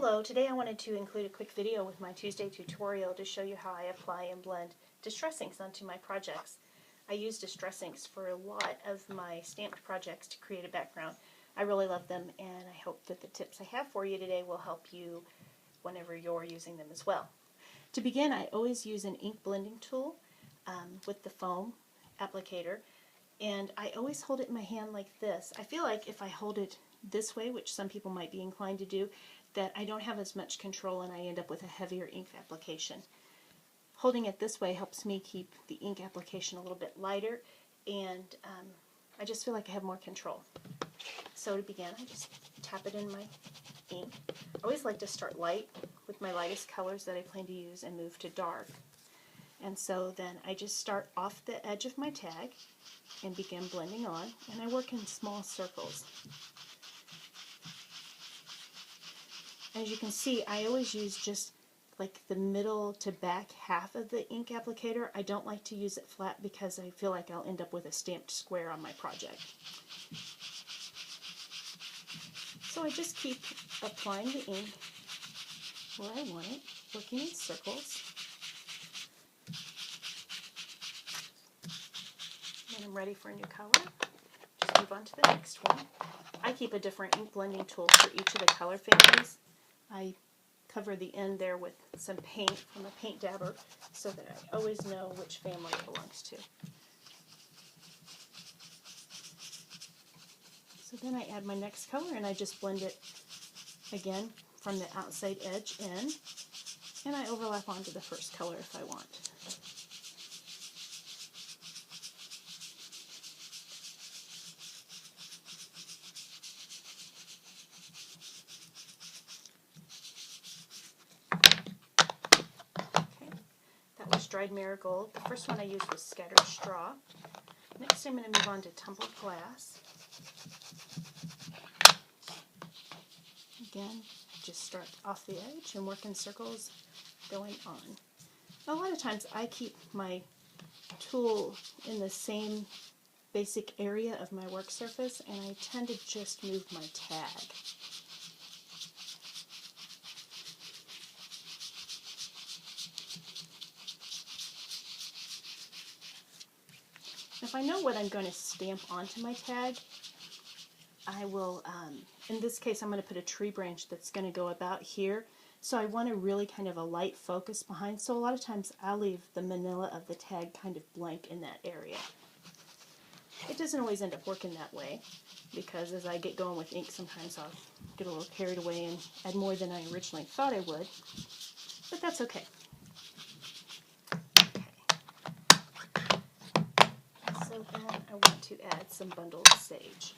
Hello, today I wanted to include a quick video with my Tuesday tutorial to show you how I apply and blend distress inks onto my projects. I use distress inks for a lot of my stamped projects to create a background. I really love them, and I hope that the tips I have for you today will help you whenever you're using them as well. To begin, I always use an ink blending tool with the foam applicator, and I always hold it in my hand like this. I feel like if I hold it this way, which some people might be inclined to do, that I don't have as much control and I end up with a heavier ink application. Holding it this way helps me keep the ink application a little bit lighter, and I just feel like I have more control. So to begin, I just tap it in my ink. I always like to start light with my lightest colors that I plan to use and move to dark. And so then I just start off the edge of my tag and begin blending on, and I work in small circles. As you can see, I always use just like the middle to back half of the ink applicator. I don't like to use it flat because I feel like I'll end up with a stamped square on my project. So I just keep applying the ink where I want it, working in circles. When I'm ready for a new color, just move on to the next one. I keep a different ink blending tool for each of the color families. I cover the end there with some paint from a paint dabber so that I always know which family it belongs to. So then I add my next color and I just blend it again from the outside edge in, and I overlap onto the first color if I want. Dried marigold. The first one I used was scattered straw. Next I'm going to move on to tumbled glass. Again, just start off the edge and work in circles going on. A lot of times I keep my tool in the same basic area of my work surface, and I tend to just move my tag. If I know what I'm going to stamp onto my tag, I will, in this case I'm going to put a tree branch that's going to go about here, so I want a really kind of a light focus behind, so a lot of times I'll leave the manila of the tag kind of blank in that area. It doesn't always end up working that way, because as I get going with ink sometimes I'll get a little carried away and add more than I originally thought I would, but that's okay. So then I want to add some bundled sage.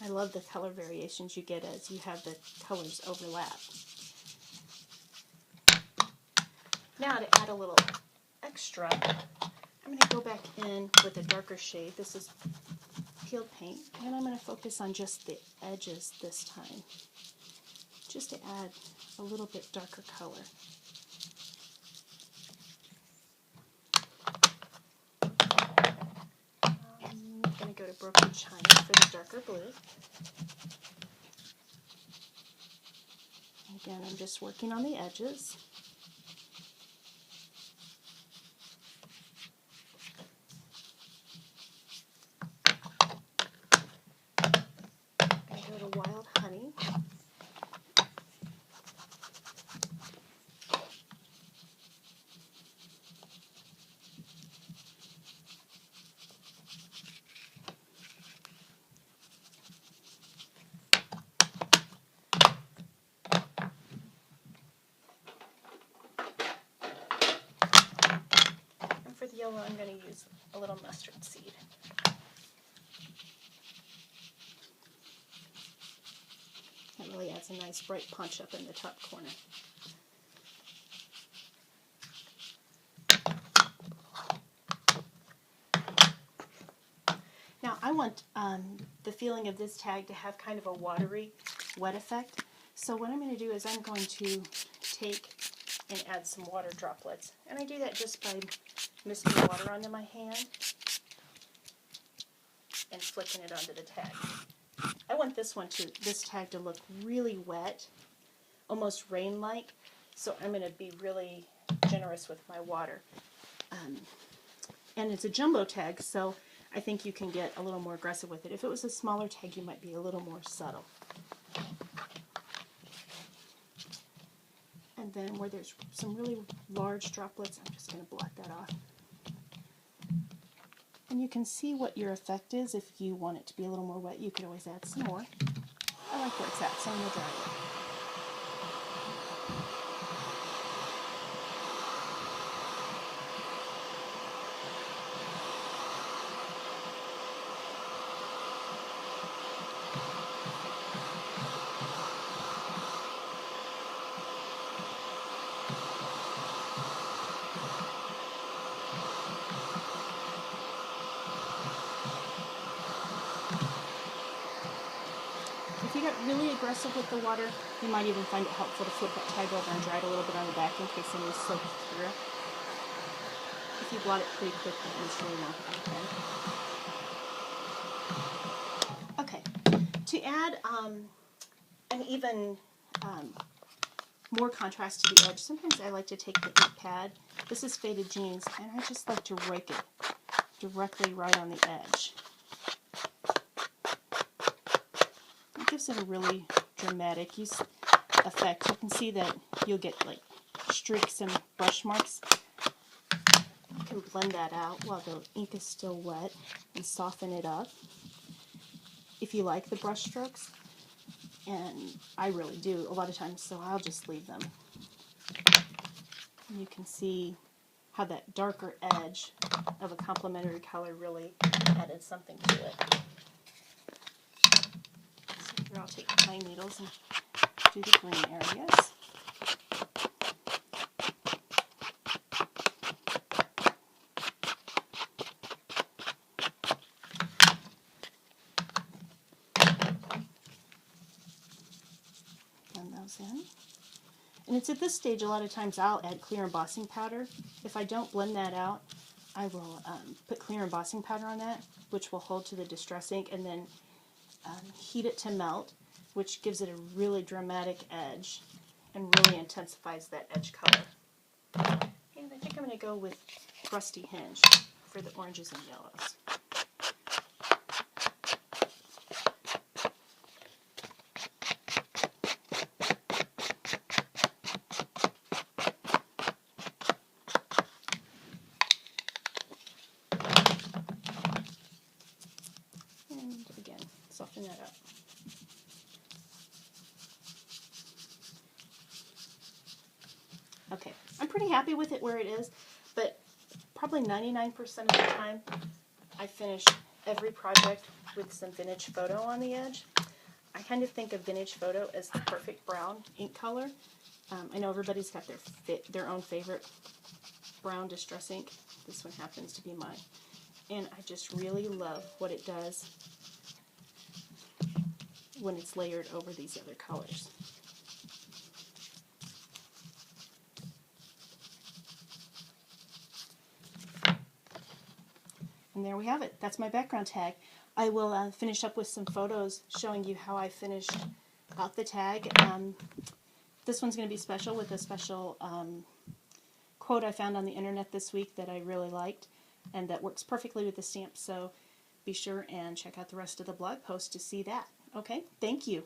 I love the color variations you get as you have the colors overlap. Now to add a little extra, I'm going to go back in with a darker shade. This is peeled paint, and I'm going to focus on just the edges this time, just to add a little bit darker color. I'm going to go to broken china for the darker blue. Again, I'm just working on the edges. I go to wild honey. And for the yellow, I'm going to use a little mustard seed. That really adds a nice bright punch up in the top corner. Now I want the feeling of this tag to have kind of a watery, wet effect. So what I'm going to do is I'm going to take and add some water droplets. And I do that just by misting water onto my hand and flicking it onto the tag. I want this tag to look really wet, almost rain-like, so I'm going to be really generous with my water. And it's a jumbo tag, so I think you can get a little more aggressive with it. If it was a smaller tag, you might be a little more subtle. And then where there's some really large droplets, I'm just going to block that off. And you can see what your effect is. If you want it to be a little more wet, you could always add some more. I like where it's at, so I'm going to dry it. If you get really aggressive with the water, you might even find it helpful to flip that tag over and dry it a little bit on the back in case any is soaked through. If you blot it pretty quickly, it's really not bad. Okay, to add an even more contrast to the edge, sometimes I like to take the ink pad. This is Faded Jeans, and I just like to rake it directly right on the edge. It gives it a really dramatic effect. You can see that you'll get like streaks and brush marks. You can blend that out while the ink is still wet and soften it up if you like the brush strokes. And I really do a lot of times, so I'll just leave them. And you can see how that darker edge of a complementary color really added something to it. So here I'll take pine needles and do the green areas. Blend those in. And it's at this stage a lot of times I'll add clear embossing powder. If I don't blend that out, I will put clear embossing powder on that, which will hold to the distress ink, and then heat it to melt, which gives it a really dramatic edge and really intensifies that edge color. And I think I'm going to go with Rusty Hinge for the oranges and yellows. And again, soften that up. Okay, I'm pretty happy with it where it is, but probably 99% of the time I finish every project with some vintage photo on the edge. I kind of think of vintage photo as the perfect brown ink color. I know everybody's got their own favorite brown distress ink. This one happens to be mine. And I just really love what it does when it's layered over these other colors. And there we have it. That's my background tag. I will finish up with some photos showing you how I finished out the tag. This one's going to be special with a special quote I found on the internet this week that I really liked and that works perfectly with the stamp. So be sure and check out the rest of the blog post to see that. Okay, thank you.